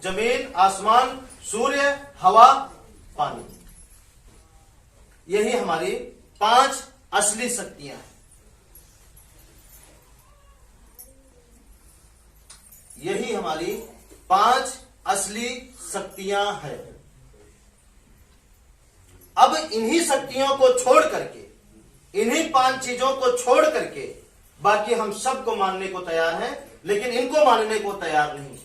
जमीन, आसमान, सूर्य, हवा, पानी। यही हमारी 5 असली शक्तियां हैं। यही हमारी 5 असली शक्तियां हैं। अब इन्हीं शक्तियों को छोड़ करके, इन्हीं 5 चीजों को छोड़ करके बाकी हम सबको मानने को तैयार हैं, लेकिन इनको मानने को तैयार नहीं।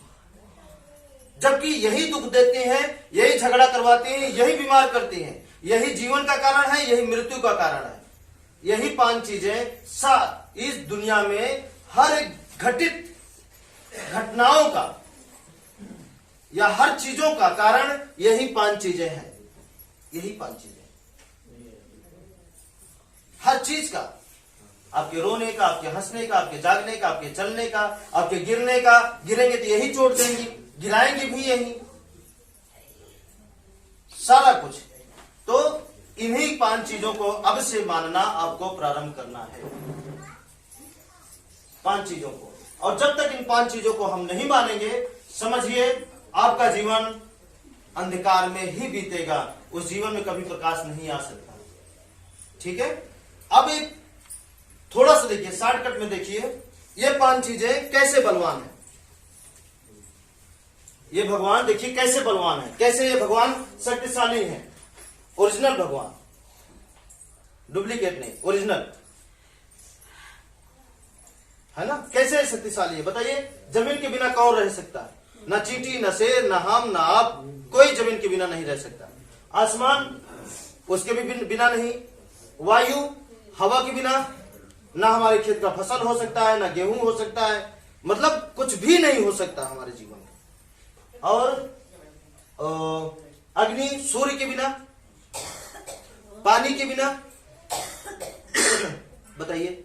जबकि यही दुख देती हैं, यही झगड़ा करवाती हैं, यही बीमार करती हैं, यही जीवन का कारण है, यही मृत्यु का कारण है। यही 5 चीजें इस दुनिया में हर घटित घटनाओं का या हर चीजों का कारण यही 5 चीजें हैं। यही 5 चीजें, हर चीज का, आपके रोने का, आपके हंसने का, आपके जागने का, आपके चलने का, आपके गिरने का, गिरेंगे तो यही चोट देंगी, गिराएंगे भी यही, सारा कुछ। तो इन्हीं 5 चीजों को अब से मानना आपको प्रारंभ करना है, 5 चीजों को। और जब तक इन 5 चीजों को हम नहीं मानेंगे, समझिए आपका जीवन अंधकार में ही बीतेगा, उस जीवन में कभी प्रकाश नहीं आ सकता। ठीक है, अब एक थोड़ा सा देखिए, शॉर्टकट में देखिए, ये 5 चीजें कैसे बलवान है। ये भगवान देखिए कैसे बलवान है, कैसे ये भगवान शक्तिशाली है। ओरिजिनल भगवान, डुप्लीकेट नहीं, ओरिजिनल है ना। कैसे शक्तिशाली है बताइए। जमीन के बिना कौन रह सकता है? ना चींटी, ना शेर, ना हम, ना आप, कोई जमीन के बिना नहीं रह सकता। आसमान, उसके भी बिना नहीं। वायु, हवा के बिना ना हमारे खेत का फसल हो सकता है, ना गेहूं हो सकता है, मतलब कुछ भी नहीं हो सकता हमारे जीवन में। और अग्नि, सूर्य के बिना, पानी के बिना बताइए।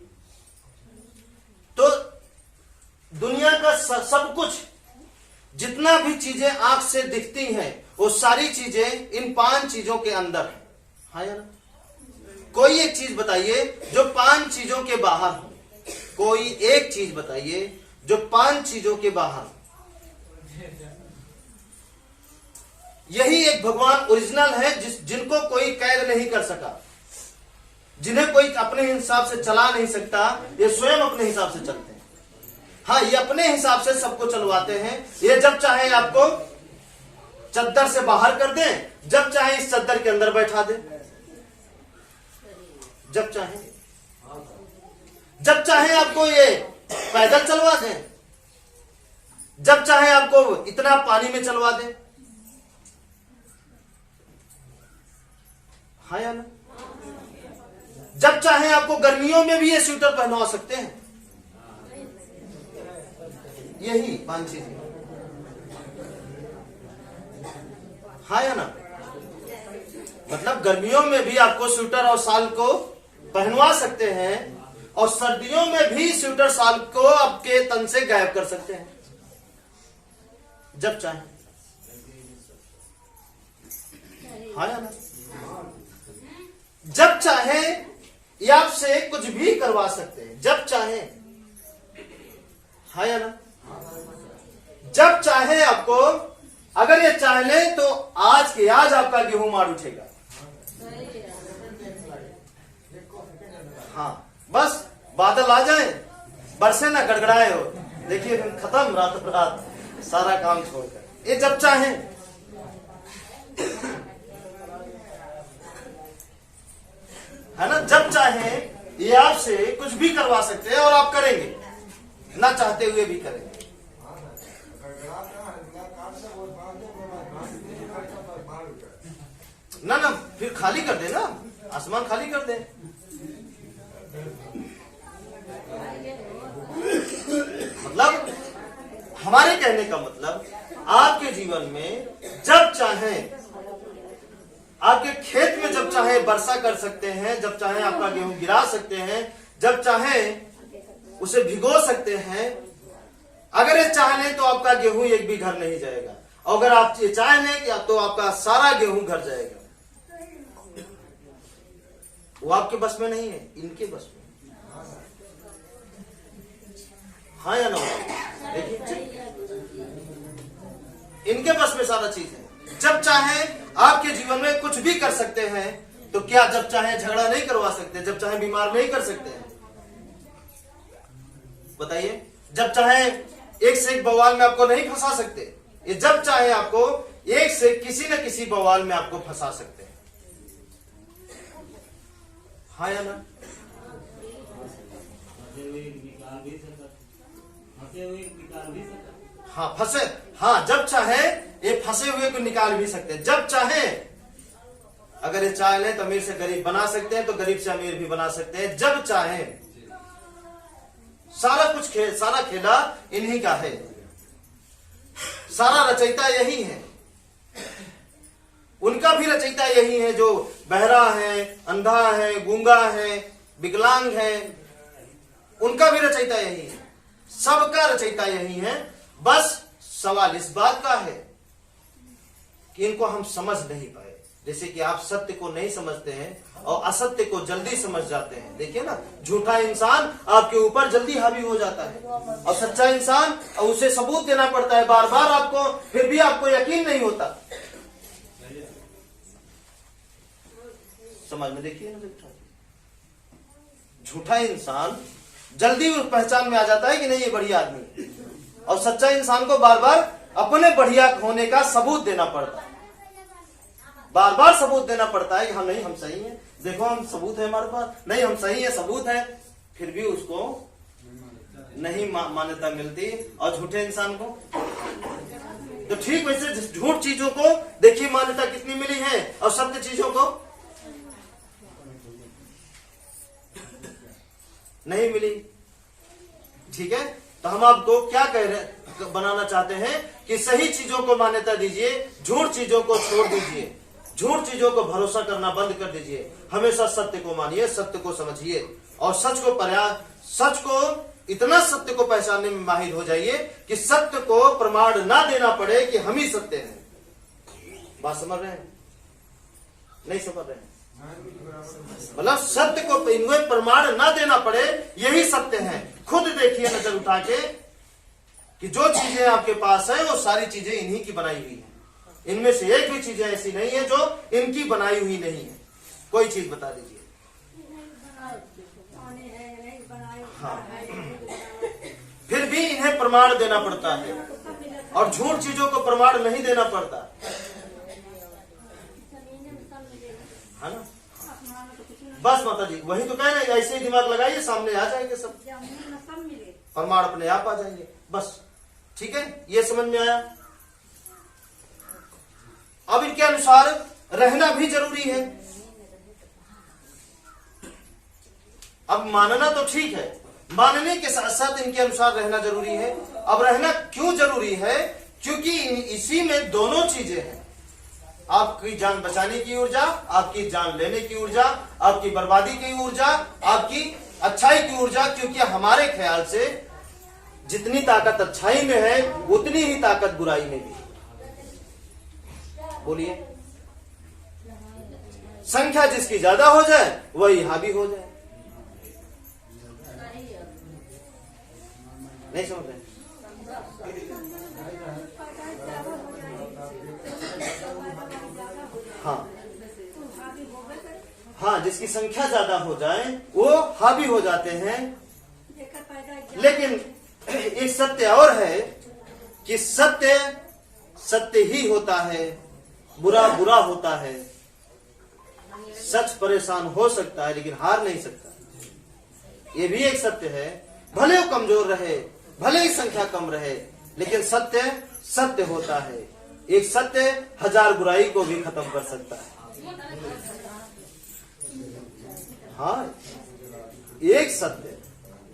तो दुनिया का सब कुछ, जितना भी चीजें आंख से दिखती हैं, वो सारी चीजें इन 5 चीजों के अंदर है। हाँ या ना? कोई एक चीज बताइए जो 5 चीजों के बाहर हो। कोई एक चीज बताइए जो 5 चीजों के बाहर हो। यही एक भगवान ओरिजिनल है, जिनको कोई कैद नहीं कर सका, जिन्हें कोई अपने हिसाब से चला नहीं सकता। ये स्वयं अपने हिसाब से चलते हैं। हाँ, ये अपने हिसाब से सबको चलवाते हैं। ये जब चाहे आपको चद्दर से बाहर कर दें, जब चाहे इस चद्दर के अंदर बैठा दें, जब चाहे आपको ये पैदल चलवा दें, जब चाहे आपको इतना पानी में चलवा दें। हाँ या ना? जब चाहे आपको गर्मियों में भी ये स्वेटर पहनवा सकते हैं। यही 5 चीजें। हाँ या ना? मतलब गर्मियों में भी आपको स्वेटर और शाल को पहनवा सकते हैं, और सर्दियों में भी स्वेटर शाल को आपके तन से गायब कर सकते हैं जब चाहे। हाँ या ना? जब चाहे ये आपसे कुछ भी करवा सकते हैं, जब चाहे। हाँ या ना? जब चाहे आपको, अगर ये चाह ले तो आज के आज आपका गेहूं मार उठेगा। हाँ, बस बादल आ जाए, बरसे ना, गड़गड़ाए हो, देखिए खत्म, रातों रात सारा काम छोड़कर। ये जब चाहे। है ना? जब चाहे ये आपसे कुछ भी करवा सकते हैं, और आप करेंगे, ना चाहते हुए भी करेंगे। ना फिर खाली कर दे ना, आसमान खाली कर दे। मतलब हमारे कहने का मतलब, आपके जीवन में जब चाहे, आपके खेत में जब चाहे वर्षा कर सकते हैं, जब चाहे आपका गेहूं गिरा सकते हैं, जब चाहे उसे भिगो सकते हैं। अगर ये चाह लें तो आपका गेहूं एक भी घर नहीं जाएगा, अगर आप ये चाह लें तो आपका सारा गेहूं घर जाएगा। वो आपके बस में नहीं है, इनके बस में। हाँ या ना? देखिए, इनके बस में सारा चीज है। जब चाहे आपके जीवन में कुछ भी कर सकते हैं, तो क्या जब चाहे झगड़ा नहीं करवा सकते? जब चाहे बीमार नहीं कर सकते हैं? बताइए। जब चाहे एक से एक बवाल में आपको नहीं फंसा सकते? ये जब चाहे आपको एक से किसी न किसी बवाल में आपको फंसा सकते हैं। हाँ या ना? हाँ फंसे, हाँ जब चाहे ये फंसे हुए को निकाल भी सकते हैं। जब चाहे अगर ये चाहे तो अमीर से गरीब बना सकते हैं, तो गरीब से अमीर भी बना सकते हैं। जब चाहे सारा कुछ सारा खेला इन्हीं का है, सारा रचयिता यही है। उनका भी रचयिता यही है, जो बहरा है, अंधा है, गूंगा है, विकलांग है, उनका भी रचयिता यही है। सबका रचयिता यही है। बस सवाल इस बात का है कि इनको हम समझ नहीं पाए। जैसे कि आप सत्य को नहीं समझते हैं और असत्य को जल्दी समझ जाते हैं। देखिए ना, झूठा इंसान आपके ऊपर जल्दी हावी हो जाता है, और सच्चा इंसान उसे सबूत देना पड़ता है बार बार आपको, फिर भी आपको यकीन नहीं होता। समझ में देखिए ना, झूठा इंसान जल्दी उस पहचान में आ जाता है कि नहीं ये बढ़िया आदमी है, और सच्चा इंसान को बार बार अपने बढ़िया होने का सबूत देना पड़ता है। बार बार सबूत देना पड़ता है कि हाँ नहीं हम सही हैं, देखो हम सबूत है हमारे पास, नहीं हम सही है, सबूत है, फिर भी उसको नहीं मान्यता मिलती। और झूठे इंसान को तो ठीक वैसे झूठ चीजों को देखिए मान्यता कितनी मिली है, और सत्य चीजों को नहीं मिली। ठीक है, तो हम आपको क्या कह रहे बनाना चाहते हैं कि सही चीजों को मान्यता दीजिए, झूठ चीजों को छोड़ दीजिए, झूठ चीजों को भरोसा करना बंद कर दीजिए। हमेशा सत्य को मानिए, सत्य को समझिए, और सच को इतना सत्य को पहचानने में माहिर हो जाइए कि सत्य को प्रमाण ना देना पड़े कि हम ही सत्य हैं। बात समझ रहे हैं? नहीं समझ रहे हैं? मतलब सत्य को इनमें प्रमाण ना देना पड़े, यही सत्य है। खुद देखिए नजर उठा के कि जो चीजें आपके पास है वो सारी चीजें इन्हीं की बनाई हुई है। इनमें से एक भी चीजें ऐसी नहीं है जो इनकी बनाई हुई नहीं है। कोई चीज बता दीजिए। हाँ, फिर भी इन्हें प्रमाण देना पड़ता है, और झूठ चीजों को प्रमाण नहीं देना पड़ता है ना। बस माता जी वही तो कह रहे हैं, ऐसे ही दिमाग लगाइए, सामने आ जाएंगे सब प्रमाण, अपने आप आ जाएंगे। बस ठीक है, ये समझ में आया। अब इनके अनुसार रहना भी जरूरी है। अब मानना तो ठीक है, मानने के साथ साथ इनके अनुसार रहना जरूरी है। अब रहना क्यों जरूरी है? क्योंकि इसी में दोनों चीजें हैं, आपकी जान बचाने की ऊर्जा, आपकी जान लेने की ऊर्जा, आपकी बर्बादी की ऊर्जा, आपकी अच्छाई की ऊर्जा। क्योंकि हमारे ख्याल से जितनी ताकत अच्छाई में है उतनी ही ताकत बुराई में भी। बोलिए, संख्या जिसकी ज्यादा हो जाए वही हावी हो जाए। नहीं समझ रहे? हाँ हाँ, जिसकी संख्या ज्यादा हो जाए वो हावी हो जाते हैं। लेकिन एक सत्य और है कि सत्य सत्य ही होता है, बुरा बुरा होता है। सच परेशान हो सकता है लेकिन हार नहीं सकता। ये भी एक सत्य है। भले वो कमजोर रहे, भले ही संख्या कम रहे, लेकिन सत्य सत्य होता है। एक सत्य 1000 बुराई को भी खत्म कर सकता है। हाँ, एक सत्य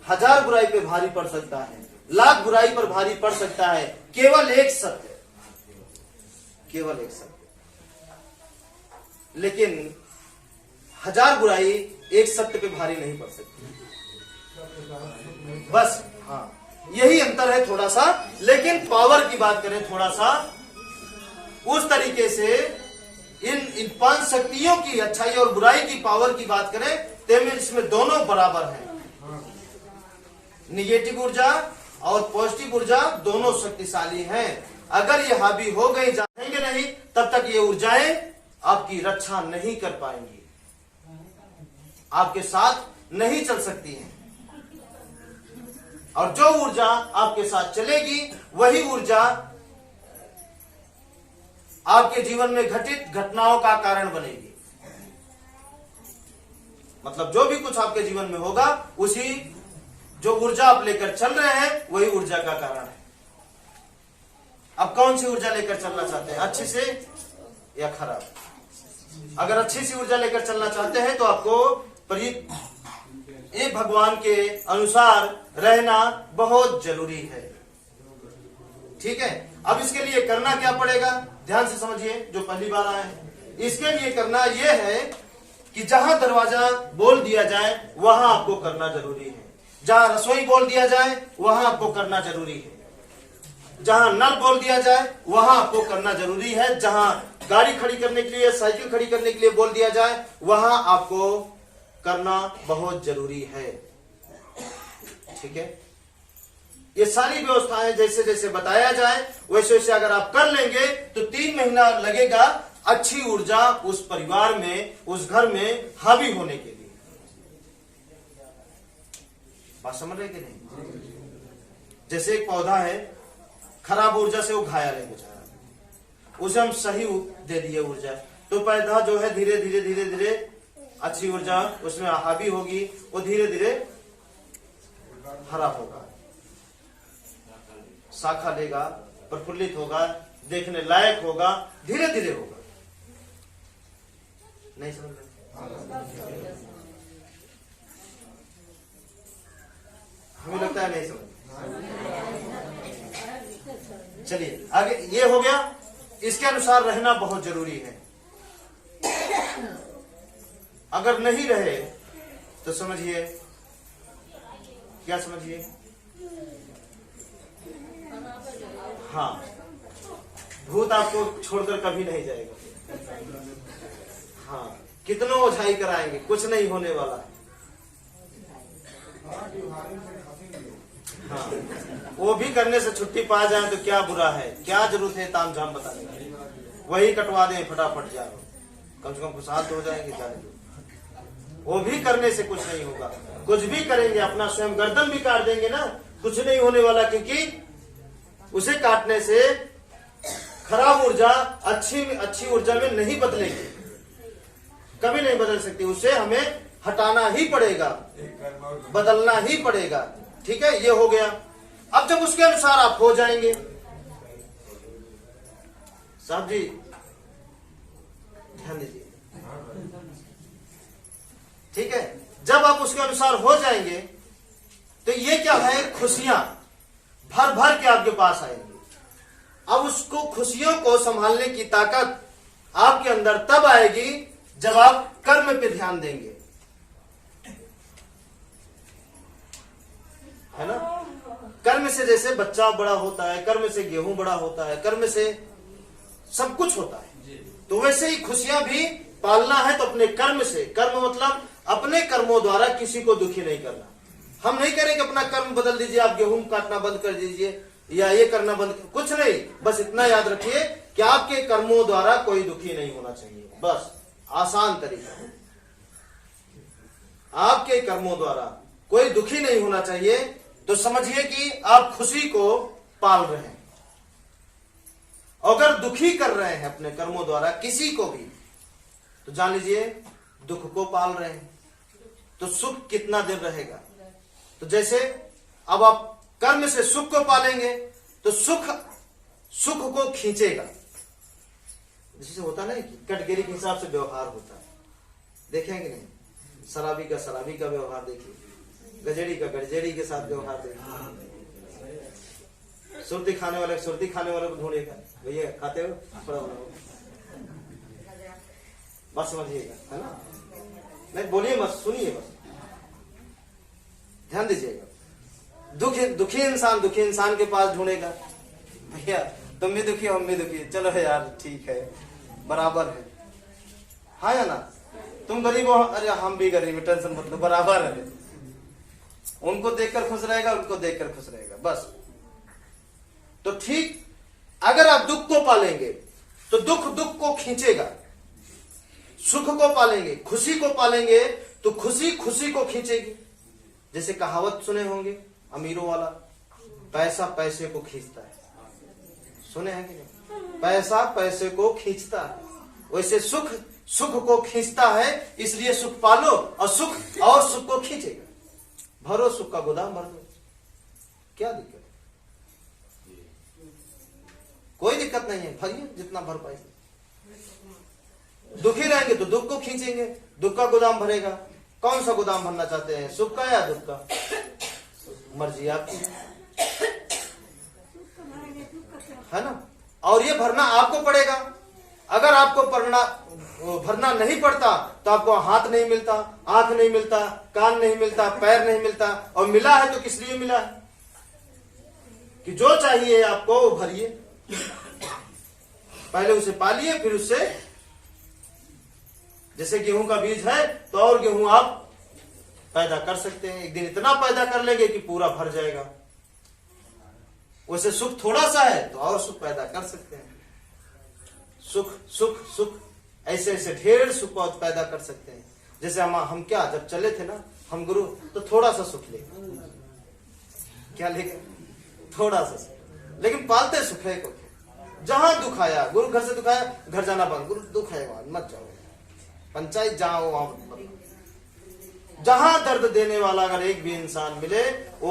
1000 बुराई पे भारी पड़ सकता है, लाख बुराई पर भारी पड़ सकता है। केवल एक सत्य, केवल एक सत्य। लेकिन 1000 बुराई एक सत्य पे भारी नहीं पड़ सकती। बस हाँ, यही अंतर है थोड़ा सा। लेकिन पावर की बात करें थोड़ा सा उस तरीके से, इन 5 शक्तियों की, अच्छाई और बुराई की पावर की बात करें तो इसमें दोनों बराबर हैं। निगेटिव ऊर्जा और पॉजिटिव ऊर्जा दोनों शक्तिशाली हैं। अगर ये हावी हो गई, जाएंगे नहीं, तब तक ये ऊर्जाएं आपकी रक्षा नहीं कर पाएंगी, आपके साथ नहीं चल सकती हैं। और जो ऊर्जा आपके साथ चलेगी वही ऊर्जा आपके जीवन में घटित घटनाओं का कारण बनेगी। मतलब जो भी कुछ आपके जीवन में होगा, उसी जो ऊर्जा आप लेकर चल रहे हैं वही ऊर्जा का कारण है। अब कौन सी ऊर्जा लेकर चलना चाहते हैं, अच्छी से या खराब? अगर अच्छी सी ऊर्जा लेकर चलना चाहते हैं तो आपको एक भगवान के अनुसार रहना बहुत जरूरी है। ठीक है, अब इसके लिए करना क्या पड़ेगा, ध्यान से समझिए, जो पहली बार आए हैं। इसके लिए करना यह है कि जहां दरवाजा बोल दिया जाए वहां आपको करना जरूरी है, जहां रसोई बोल दिया जाए वहां आपको करना जरूरी है, जहां नल बोल दिया जाए वहां आपको करना जरूरी है, जहां गाड़ी खड़ी करने के लिए, साइकिल खड़ी करने के लिए बोल दिया जाए वहां आपको करना बहुत जरूरी है। ठीक है, ये सारी व्यवस्थाएं जैसे जैसे बताया जाए वैसे वैसे अगर आप कर लेंगे तो 3 महीना लगेगा अच्छी ऊर्जा उस परिवार में, उस घर में हावी होने के लिए। बात समझ रहे कि नहीं? जैसे एक पौधा है, खराब ऊर्जा से वो घायल है बेचारा, उसे हम सही दे दिए ऊर्जा, तो पौधा जो है धीरे धीरे धीरे धीरे अच्छी ऊर्जा उसमें हावी होगी, वो धीरे धीरे हरा होगा, शाखा लेगा, प्रफुल्लित होगा, देखने लायक होगा, धीरे धीरे होगा। नहीं समझ रहे? हमें लगता है नहीं समझ। चलिए आगे, ये हो गया, इसके अनुसार रहना बहुत जरूरी है। अगर नहीं रहे तो समझिए, क्या समझिए, हाँ, भूत आपको छोड़कर कभी नहीं जाएगा। हाँ, कितनों ओझाई कराएंगे, कुछ नहीं होने वाला है। हाँ, वो भी करने से छुट्टी पा जाए तो क्या बुरा है, क्या जरूरत है ताम झाम बताने की, वही कटवा दें फटाफट, जाओ, कम से कम कुछ हाथ हो जाएंगे, जाने दो। वो भी करने से कुछ नहीं होगा, कुछ भी करेंगे अपना स्वयं गर्दन भी काट देंगे ना, कुछ नहीं होने वाला, क्योंकि उसे काटने से खराब ऊर्जा अच्छी ऊर्जा में नहीं बदलेगी, कभी नहीं बदल सकती, उसे हमें हटाना ही पड़ेगा, बदलना ही पड़ेगा। ठीक है, ये हो गया। अब जब उसके अनुसार आप हो जाएंगे, साहब जी ध्यान दीजिए, ठीक है, जब आप उसके अनुसार हो जाएंगे तो ये क्या है, खुशियां भर भर के आपके पास आएंगी। अब उसको, खुशियों को संभालने की ताकत आपके अंदर तब आएगी जब आप कर्म पे ध्यान देंगे, है ना। कर्म से जैसे बच्चा बड़ा होता है, कर्म से गेहूं बड़ा होता है, कर्म से सब कुछ होता है, तो वैसे ही खुशियां भी पालना है तो अपने कर्म से। कर्म मतलब अपने कर्मों द्वारा किसी को दुखी नहीं करना। हम नहीं करें कि अपना कर्म बदल दीजिए, आप गेहूं काटना बंद कर दीजिए या ये करना बंद, कुछ नहीं, बस इतना याद रखिए कि आपके कर्मों द्वारा कोई दुखी नहीं होना चाहिए, बस आसान तरीका। आपके कर्मों द्वारा कोई दुखी नहीं होना चाहिए, तो समझिए कि आप खुशी को पाल रहे हैं। अगर दुखी कर रहे हैं अपने कर्मों द्वारा किसी को भी, तो जान लीजिए दुख को पाल रहे हैं। तो सुख कितना देर रहेगा? तो जैसे अब आप कर्म से सुख को पालेंगे तो सुख को खींचेगा। जैसे होता ना कि कैटेगरी के हिसाब से व्यवहार होता है, देखेंगे नहीं, शराबी का व्यवहार देखिए, गजेड़ी का गजेड़ी के साथ व्यवहार देखिए, सुर्ती खाने वाले को ढूंढेगा, भैया खाते हो, थोड़ा बस समझिएगा, है ना। नहीं बोलिए मत, सुनिए बस, ध्यान दीजिएगा। दुखी इंसान के पास ढूंढेगा, भैया तुम भी दुखी हम भी दुखी, चलो यार ठीक है, बराबर है, हाँ या ना। तुम गरीब हो, अरे हम भी गरीब, टेंशन मत लो, बराबर है। उनको देखकर खुश रहेगा, उनको देखकर खुश रहेगा, बस। तो ठीक अगर आप दुख को पालेंगे तो दुख दुख को खींचेगा, सुख को पालेंगे, खुशी को पालेंगे तो खुशी खुशी को खींचेगी। जैसे कहावत सुने होंगे अमीरों वाला, पैसा पैसे को खींचता है, सुने हैं कि नहीं? पैसा पैसे को खींचता है, वैसे सुख सुख को खींचता है। इसलिए सुख पालो और सुख को खींचेगा। भरो सुख का गोदाम भर दो, क्या दिक्कत है? कोई दिक्कत नहीं है, भरिए जितना भर पाए। दुखी रहेंगे तो दुख को खींचेंगे, दुख का गोदाम भरेगा। कौन सा गोदाम भरना चाहते हैं, सुख का या दुख का? मर्जी आपकी है ना। और ये भरना आपको पड़ेगा। अगर आपको भरना नहीं पड़ता तो आपको हाथ नहीं मिलता, आंख नहीं मिलता, कान नहीं मिलता, पैर नहीं मिलता। और मिला है तो किस लिए मिला है? कि जो चाहिए आपको वो भरिए, पहले उसे पालिए, फिर उससे, जैसे गेहूं का बीज है तो और गेहूं आप पैदा कर सकते हैं। एक दिन इतना पैदा कर लेंगे कि पूरा भर जाएगा। वैसे सुख थोड़ा सा है तो और सुख पैदा कर सकते हैं। सुख सुख सुख ऐसे ऐसे ढेर सुख पैदा कर सकते हैं। जैसे हम क्या जब चले थे ना हम गुरु, तो थोड़ा सा सुख ले, क्या लेकर, थोड़ा सा सुख, लेकिन पालते सुख है को। जहां दुख आया, गुरु घर से दुख आया, घर जाना बंद, गुरु दुख है वहां मत जाओ, पंचायत जाओ वहां। जहां दर्द देने वाला अगर एक भी इंसान मिले वो